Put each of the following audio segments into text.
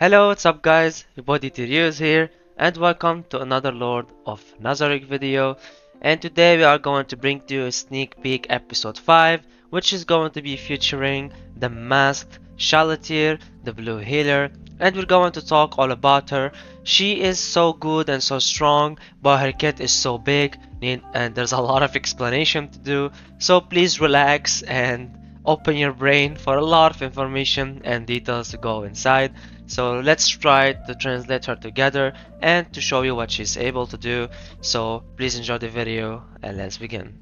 Hello, what's up guys? Your body Tyrius here and welcome to another Lord of Nazarick video, and today we are going to bring to you a sneak peek episode 5, which is going to be featuring the masked SHALLTEAR, the blue healer, and we're going to talk all about her. She is so good and so strong, but her kit is so big and there's a lot of explanation to do, so please relax and open your brain for a lot of information and details to go inside. So let's try to translate her together and to show you what she's able to do. So please enjoy the video and let's begin.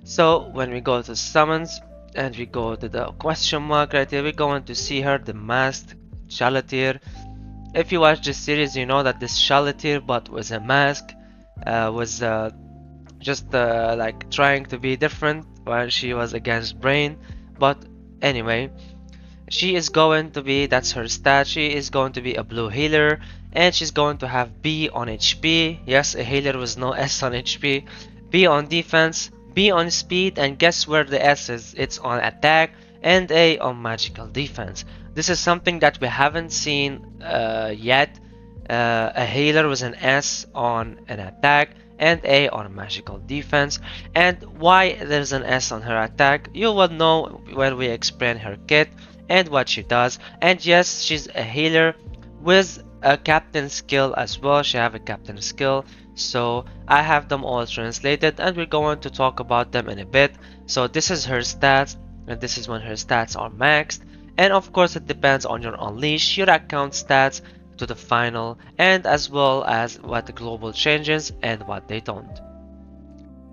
So when we go to summons and we go to the question mark right here, we're going to see her, the masked SHALLTEAR. If you watch this series, you know that this SHALLTEAR, but with a mask, was just like trying to be different while she was against Brain. But anyway, she is going to be, that's her stat, she is going to be a blue healer, and she's going to have B on HP, yes, a healer with no S on HP, B on defense, B on speed, and guess where the S is? It's on attack, and A on magical defense. This is something that we haven't seen yet, a healer with an S on an attack and A on magical defense. And why there's an S on her attack, you will know when we explain her kit and what she does. And yes, she's a healer with a captain skill as well. She have a captain skill, so I have them all translated and we're going to talk about them in a bit. So this is her stats, and this is when her stats are maxed, and of course it depends on your unleash, your account stats to the final, and as well as what the global changes and what they don't.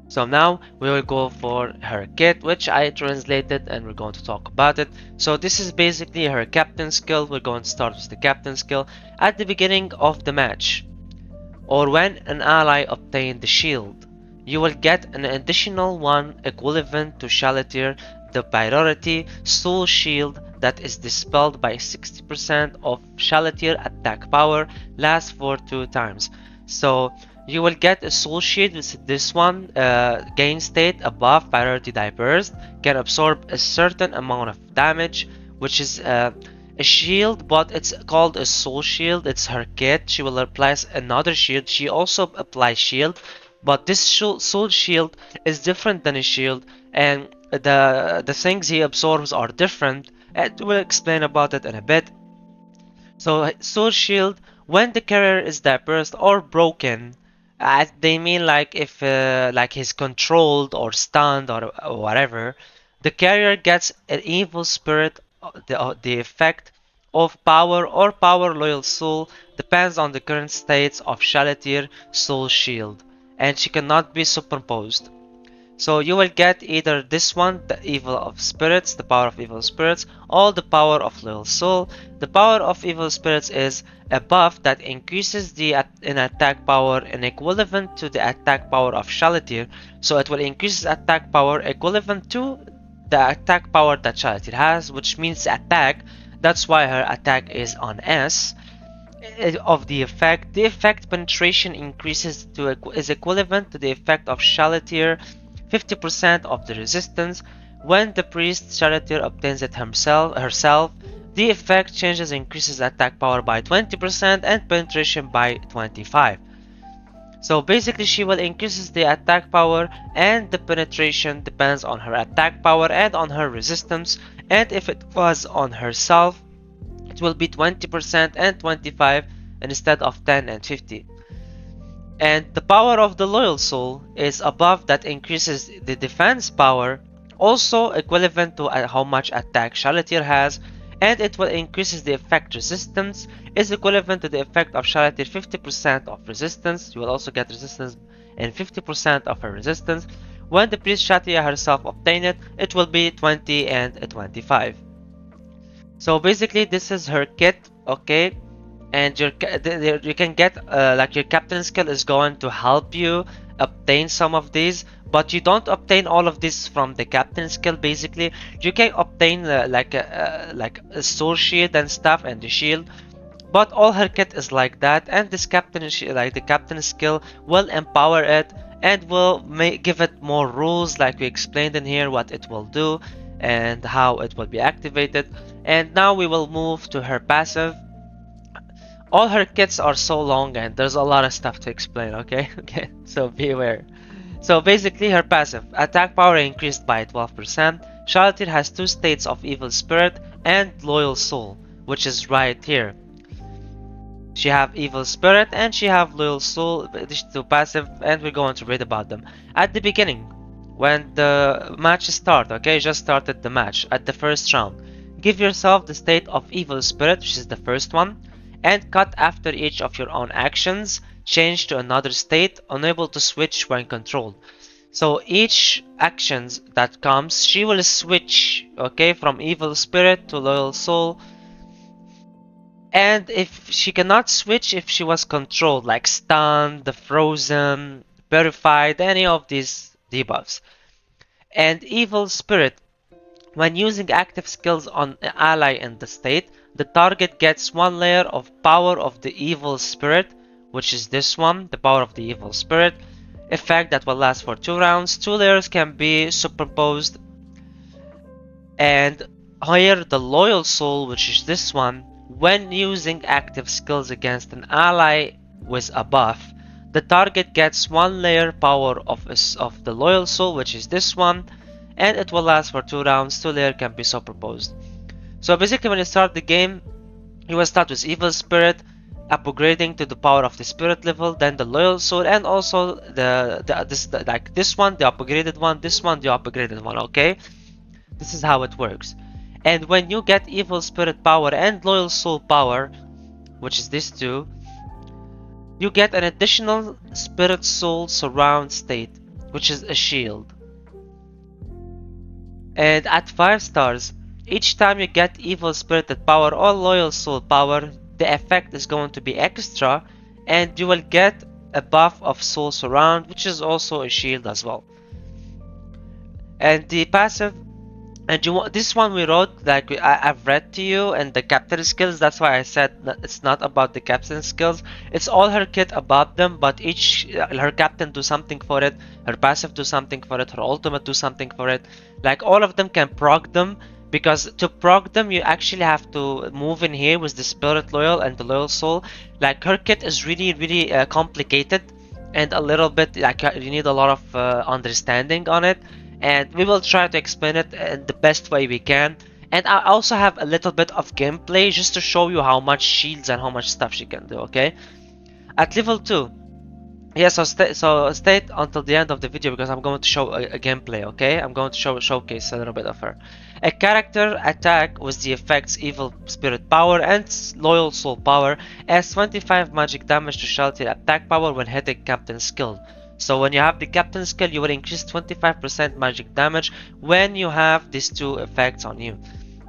So now we will go for her kit, which I translated, and we're going to talk about it. So this is basically her captain skill. We're going to start with the captain skill at the beginning of the match, or when an ally obtains the shield. You will get an additional one equivalent to SHALLTEAR, the priority soul shield that is dispelled by 60% of SHALLTEAR attack power, lasts for 2 times. So you will get a soul shield with this one, gain state above priority die burst, can absorb a certain amount of damage, which is a shield, but it's called a soul shield. It's her kit. She will apply another shield. She also applies shield, but this soul shield is different than a shield, and the things he absorbs are different, and we'll explain about it in a bit. So soul shield, when the carrier is dispersed or broken, they mean like if like he's controlled or stunned or whatever, the carrier gets an evil spirit. The effect of power or power loyal soul depends on the current states of SHALLTEAR soul shield, and she cannot be superimposed. So you will get either this one, the evil of spirits, the power of evil spirits, or the power of loyal soul. The power of evil spirits is a buff that increases the in attack power and equivalent to the attack power of SHALLTEAR. So it will increase attack power equivalent to the attack power that SHALLTEAR has, which means attack. That's why her attack is on S. Of the effect penetration increases to is equivalent to the effect of SHALLTEAR, 50% of the resistance. When the priest SHALLTEAR obtains it herself, the effect changes, increases attack power by 20% and penetration by 25. So basically she will increase the attack power, and the penetration depends on her attack power and on her resistance, and if it was on herself, it will be 20% and 25 instead of 10 and 50. And the power of the loyal soul is above, that increases the defense power, also equivalent to how much attack SHALLTEAR has, and it will increases the effect resistance, is equivalent to the effect of SHALLTEAR, 50% of resistance. You will also get resistance and 50% of her resistance. When the priest SHALLTEAR herself obtain it, it will be 20 and 25. So basically this is her kit, okay, and you can get like your captain skill is going to help you obtain some of these, but you don't obtain all of this from the captain skill. Basically you can obtain like a soul shield and stuff and the shield, but all her kit is like that, and this captain like the captain skill will empower it and will give it more rules, like we explained in here what it will do and how it will be activated. And now we will move to her passive. All her kits are so long and there's a lot of stuff to explain, okay? Okay, so be aware. So basically her passive, attack power increased by 12%. Charlotte has two states of Evil Spirit and Loyal Soul, which is right here. She have Evil Spirit and she have Loyal Soul, these two passive, and we're going to read about them. At the beginning, when the match start, okay, just started the match, at the first round, give yourself the state of Evil Spirit, which is the first one, and cut after each of your own actions, change to another state, unable to switch when controlled. So each actions that comes, she will switch, okay, from Evil Spirit to Loyal Soul. And if she cannot switch, if she was controlled, like stunned, frozen, purified, any of these debuffs. And Evil Spirit, when using active skills on an ally in the state, the target gets one layer of power of the Evil Spirit, which is this one, the power of the Evil Spirit, effect that will last for 2 rounds. 2 layers can be superposed, and hire the Loyal Soul, which is this one, when using active skills against an ally with a buff. The target gets one layer power of the Loyal Soul, which is this one, and it will last for 2 rounds. 2 layer can be superposed. So basically when you start the game, you will start with Evil Spirit, upgrading to the power of the spirit level, then the Loyal Soul, and also like this one, the upgraded one, this one, the upgraded one, okay? This is how it works. And when you get Evil Spirit power and Loyal Soul power, which is this two, you get an additional Spirit Soul surround state, which is a shield. And at 5 stars, each time you get Evil Spirited power or Loyal Soul power, the effect is going to be extra, and you will get a buff of Soul Surround, which is also a shield as well. And the passive, and this one we wrote, like I've read to you, and the captain skills, that's why I said that it's not about the captain skills. It's all her kit about them, but each, her captain do something for it, her passive do something for it, her ultimate do something for it. Like all of them can proc them, because to proc them you actually have to move in here with the Spirit Loyal and the Loyal Soul. Like her kit is really complicated, and a little bit like you need a lot of understanding on it, and we will try to explain it in the best way we can. And I also have a little bit of gameplay just to show you how much shields and how much stuff she can do, okay? At level 2, yeah, so stay until the end of the video because I'm going to show a gameplay, okay? I'm going to showcase a little bit of her. A character attack with the effects Evil Spirit power and Loyal Soul power adds 25 magic damage to SHALLTEAR attack power when hitting Captain skill. So when you have the Captain skill, you will increase 25% magic damage when you have these two effects on you.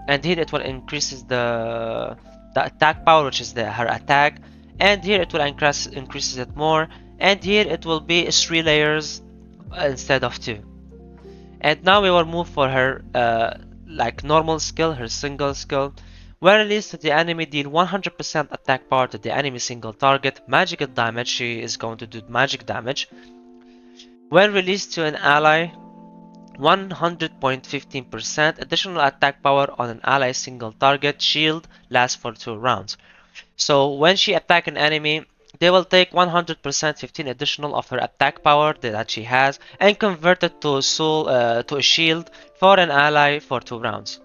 And here it will increases the attack power, which is her attack, and here it will increases it more, and here it will be 3 layers instead of 2. And now we will move for her like normal skill, her single skill. When released to the enemy, deal 100% attack power to the enemy single target, magical damage, she is going to do magic damage. When released to an ally, 100.15% additional attack power on an ally single target, shield lasts for 2 rounds. So when she attack an enemy, they will take 100% 15 additional of her attack power that she has and convert it to a shield for an ally for 2 rounds.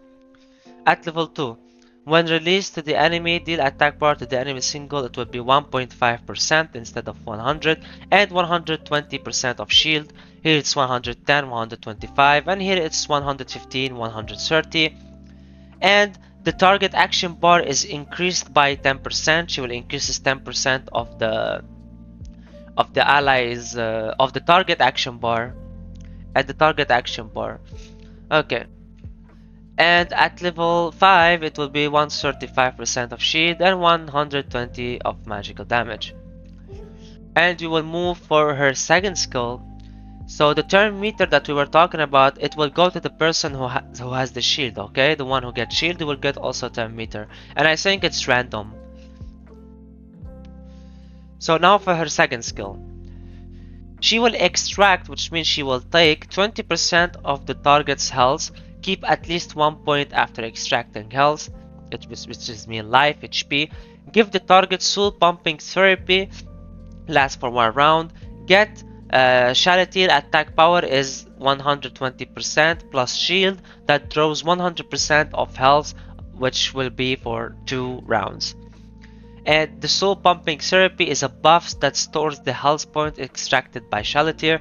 At level 2, when released to the enemy, deal attack power to the enemy single, it will be 1.5% instead of 100, and 120% of shield. Here it's 110, 125, and here it's 115, 130. And the target action bar is increased by 10%. She will increase 10% of the allies of the target action bar at the target action bar. Okay. And at level 5 it will be 135% of shield and 120 of magical damage. And we will move for her second skill. So the turn meter that we were talking about, it will go to the person who has the shield, okay? The one who gets shield will get also turn meter. And I think it's random. So now for her second skill. She will extract, which means she will take 20% of the target's health, Keep at least 1 point after extracting health, which is mean life, HP. Give the target soul pumping therapy, last for 1 round. Get SHALLTEAR attack power is 120% plus shield that draws 100% of health, which will be for 2 rounds. And the soul pumping therapy is a buff that stores the health point extracted by SHALLTEAR.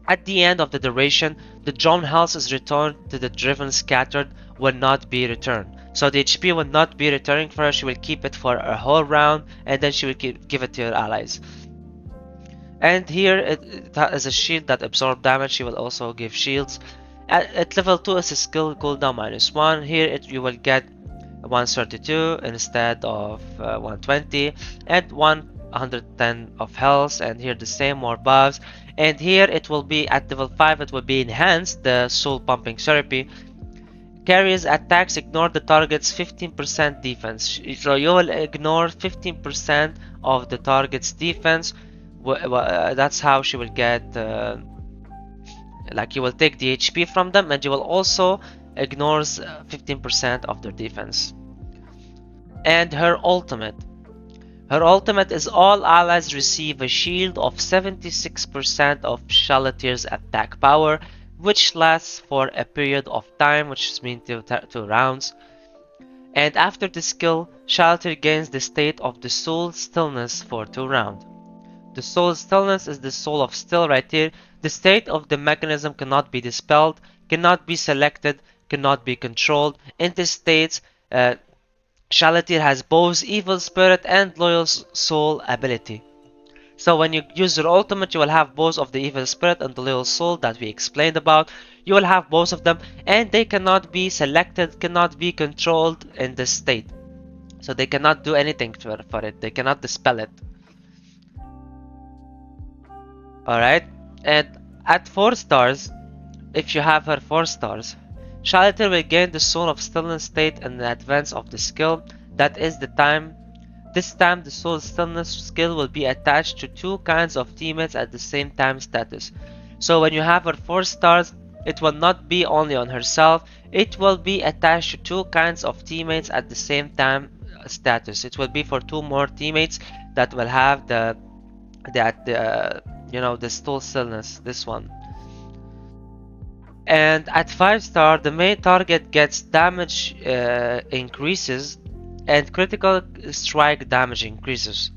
At the end of the duration, the drawn health is returned to the driven scattered, will not be returned. So the HP will not be returning for her, she will keep it for a whole round and then she will give it to your allies. And here it has a shield that absorbs damage, she will also give shields. At level 2 is a skill cooldown -1, here you will get 132 instead of 120 and 110 of health, and here the same, more buffs. And here it will be at level 5, it will be enhanced, the soul pumping therapy. Carries attacks ignore the target's 15% defense, so you will ignore 15% of the target's defense. That's how she will get like you will take the HP from them and you will also ignores 15% of their defense. And her ultimate. Her ultimate is all allies receive a shield of 76% of SHALLTEAR's attack power, which lasts for a period of time, which means 2 rounds. And after the skill, SHALLTEAR gains the state of the soul stillness for 2 rounds. The soul stillness is the soul of still right here. The state of the mechanism cannot be dispelled, cannot be selected, cannot be controlled. In this state, SHALLTEAR has both evil spirit and loyal soul ability. So when you use your ultimate, you will have both of the evil spirit and the loyal soul that we explained about. You will have both of them, and they cannot be selected, cannot be controlled in this state. So they cannot do anything for it. They cannot dispel it. Alright, and at 4 stars, if you have her 4 stars, SHALLTEAR will gain the Soul of Stillness state in advance of the skill. That is the time. This time the Soul Stillness skill will be attached to 2 kinds of teammates at the same time status. So when you have her 4 stars, it will not be only on herself, it will be attached to 2 kinds of teammates at the same time status. It will be for 2 more teammates that will have the Soul Stillness, this one. And at 5 star, the main target gets damage increases and critical strike damage increases.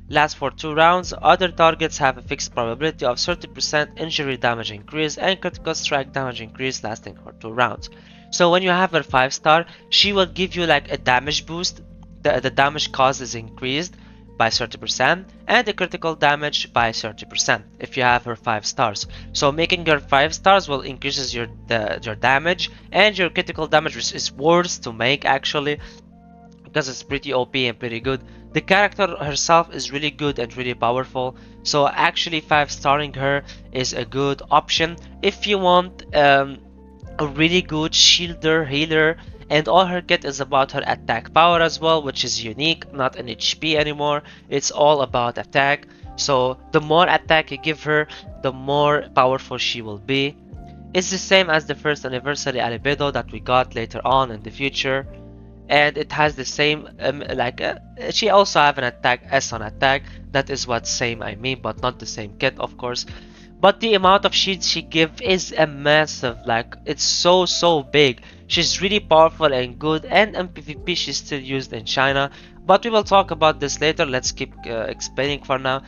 Lasts for 2 rounds. Other targets have a fixed probability of 30% injury damage increase and critical strike damage increase lasting for 2 rounds. So when you have her 5 star, she will give you like a damage boost. The damage caused is increased by 30% and the critical damage by 30% if you have her 5 stars. So making your 5 stars will increases your damage, and your critical damage is worse to make actually because it's pretty OP and pretty good. The character herself is really good and really powerful, so actually 5 starring her is a good option if you want a really good shielder healer. And all her get is about her attack power as well, which is unique, not an HP anymore. It's all about attack. So the more attack you give her, the more powerful she will be. It's the same as the first anniversary Albedo that we got later on in the future. And it has the same, she also have an attack, S on attack. That is what same I mean, but not the same kit, of course. But the amount of shields she gives is a massive, like it's so big. She's really powerful and good, and in PvP she's still used in China. But we will talk about this later, let's keep explaining for now.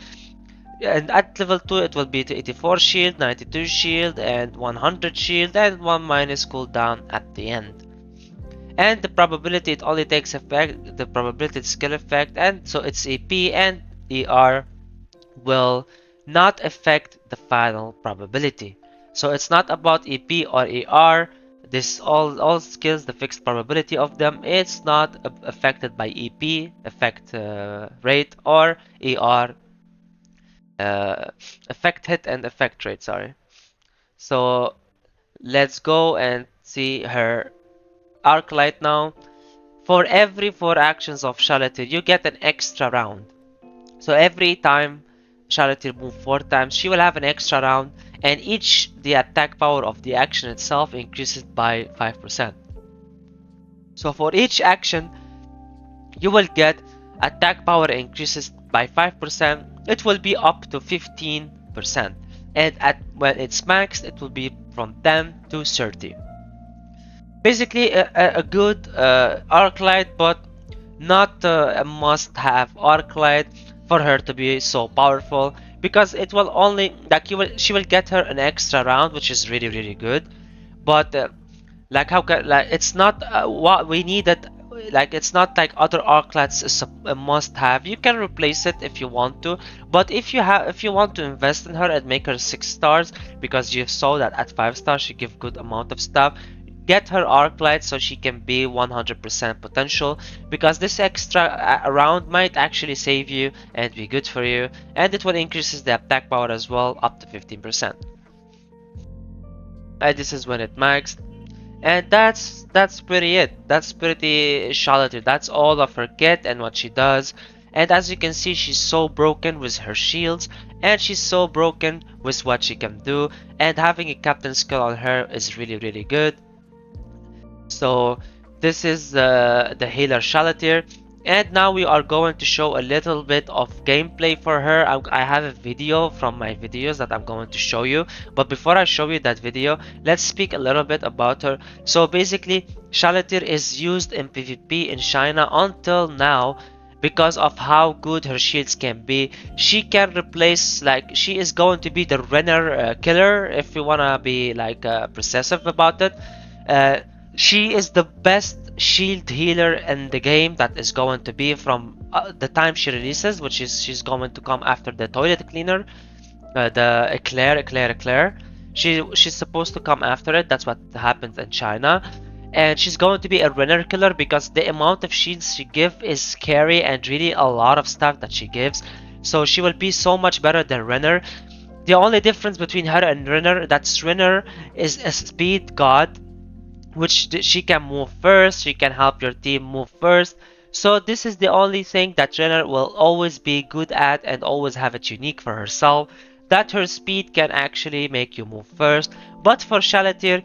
And at level 2 it will be 84 shield, 92 shield, and 100 shield, and 1 minus cooldown at the end. And the probability, it only takes effect, the probability skill effect, and so it's EP and ER will not affect the final probability. So it's not about EP or ER. This all skills, the fixed probability of them, it's not affected by EP effect rate or ER effect hit and effect rate. Sorry. So let's go and see her Arclight now. For every 4 actions of SHALLTEAR, you get an extra round. So every time SHALLTEAR move 4 times, she will have an extra round, and each the attack power of the action itself increases by 5%. So for each action, you will get attack power increases by 5%. It will be up to 15%. And when it's maxed, it will be from 10 to 30. Basically, a good Arclight, but not a must-have Arclight for her to be so powerful, because it will only like she will get her an extra round, which is really good. But like how can like it's not what we needed. Like it's not like other Arclights is a must-have. You can replace it if you want to, but if you want to invest in her and make her 6 stars, because you saw that at 5 stars she give good amount of stuff. Get her Arclight so she can be 100% potential, because this extra round might actually save you and be good for you, and it will increases the attack power as well up to 15%. And this is when it maxed. And that's pretty it. That's pretty SHALLTEAR. That's all of her kit and what she does. And as you can see, she's so broken with her shields, and she's so broken with what she can do. And having a captain skill on her is really good. So this is the healer SHALLTEAR, and now we are going to show a little bit of gameplay for her. I have a video from my videos that I'm going to show you, but before I show you that video, let's speak a little bit about her. So basically, SHALLTEAR is used in PvP in China until now because of how good her shields can be. She can replace, like, she is going to be the RENNER killer, if you wanna be like possessive about it. uh, she is the best shield healer in the game that is going to be from the time she releases, which is she's going to come after the toilet cleaner, the Eclair. She's supposed to come after it. That's what happens in China. And she's going to be a RENNER killer because the amount of shields she gives is scary, and really a lot of stuff that she gives. So she will be so much better than RENNER. The only difference between her and RENNER, that's RENNER is a speed god, which she can move first, she can help your team move first. So this is the only thing that RENNER will always be good at and always have it unique for herself, that her speed can actually make you move first. But for SHALLTEAR,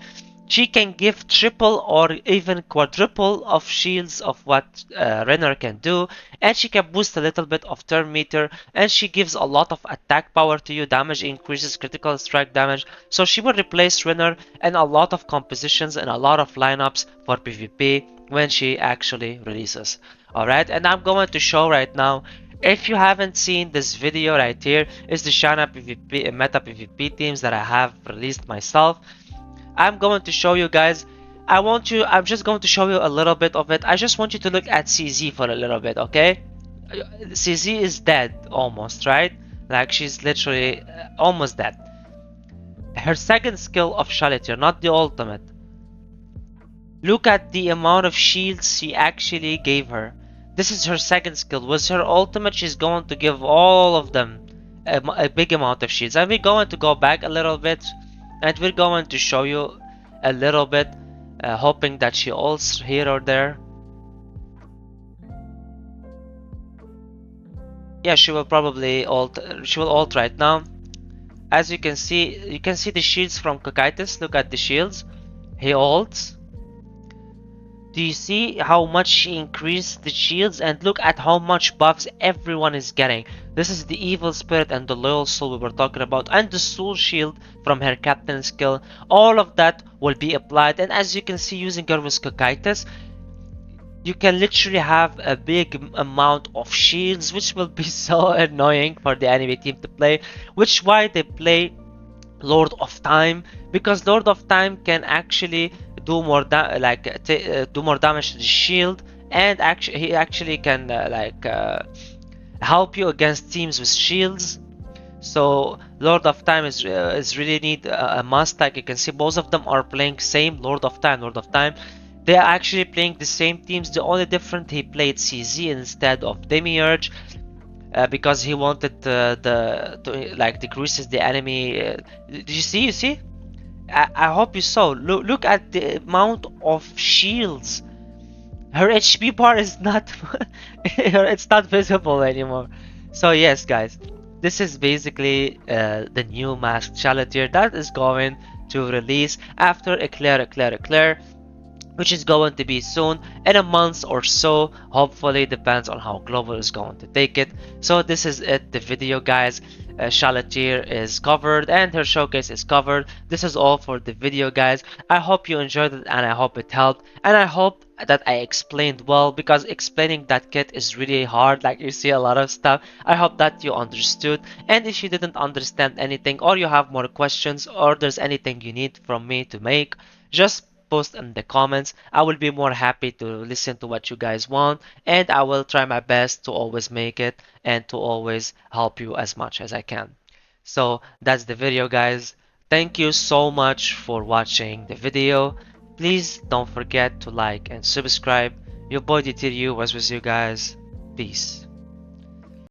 she can give triple or even quadruple of shields of what RENNER can do, and she can boost a little bit of turn meter, and she gives a lot of attack power to you, damage increases, critical strike damage. So she will replace RENNER in a lot of compositions and a lot of lineups for PvP when she actually releases. Alright, and I'm going to show right now. If you haven't seen this video right here, is the China PvP meta PvP teams that I have released myself. I'm going to show you guys. I'm just going to show you a little bit of it. I just want you to look at CZ for a little bit, okay? CZ is dead almost, right? Like she's literally almost dead. Her second skill of SHALLTEAR, not the ultimate. Look at the amount of shields she actually gave her. This is her second skill. With her ultimate, she's going to give all of them a big amount of shields. And we're going to go back a little bit, and we're going to show you a little bit, hoping that she ults here or there. Yeah, she will probably ult. She will ult right now. As you can see the shields from Cocytus. Look at the shields. He ults. Do you see how much she increased the shields? And look at how much buffs everyone is getting. This is the evil spirit and the loyal soul we were talking about, and the soul shield from her captain skill. All of that will be applied, and as you can see, using her with Cocytus, you can literally have a big amount of shields, which will be so annoying for the enemy team to play, which why they play Lord of Time, because Lord of Time can actually do more do more damage to the shield, and he actually can help you against teams with shields. So Lord of Time is really need a must. Like you can see, both of them are playing same Lord of Time. They are actually playing the same teams. The only difference, he played CZ instead of Demiurge. Because he wanted to like decreases the enemy. Did you see? You see? I hope you saw. Look at the amount of shields. Her HP bar is not it's not visible anymore. So yes, guys, This is basically the new masked SHALLTEAR that is going to release after Eclair, which is going to be soon in a month or so. Hopefully, depends on how Global is going to take it. So this is it, the video, guys. Charlotte is covered and her showcase is covered. This is all for the video, guys. I hope you enjoyed it and I hope it helped, and I hope that I explained well, because explaining that kit is really hard. Like, you see a lot of stuff. I hope that you understood, and if you didn't understand anything or you have more questions or there's anything you need from me to make, just post in the comments. I will be more happy to listen to what you guys want, and I will try my best to always make it and to always help you as much as I can. So that's the video, guys. Thank you so much for watching the video. Please don't forget to like and subscribe. Your boy DTU was with you guys. Peace.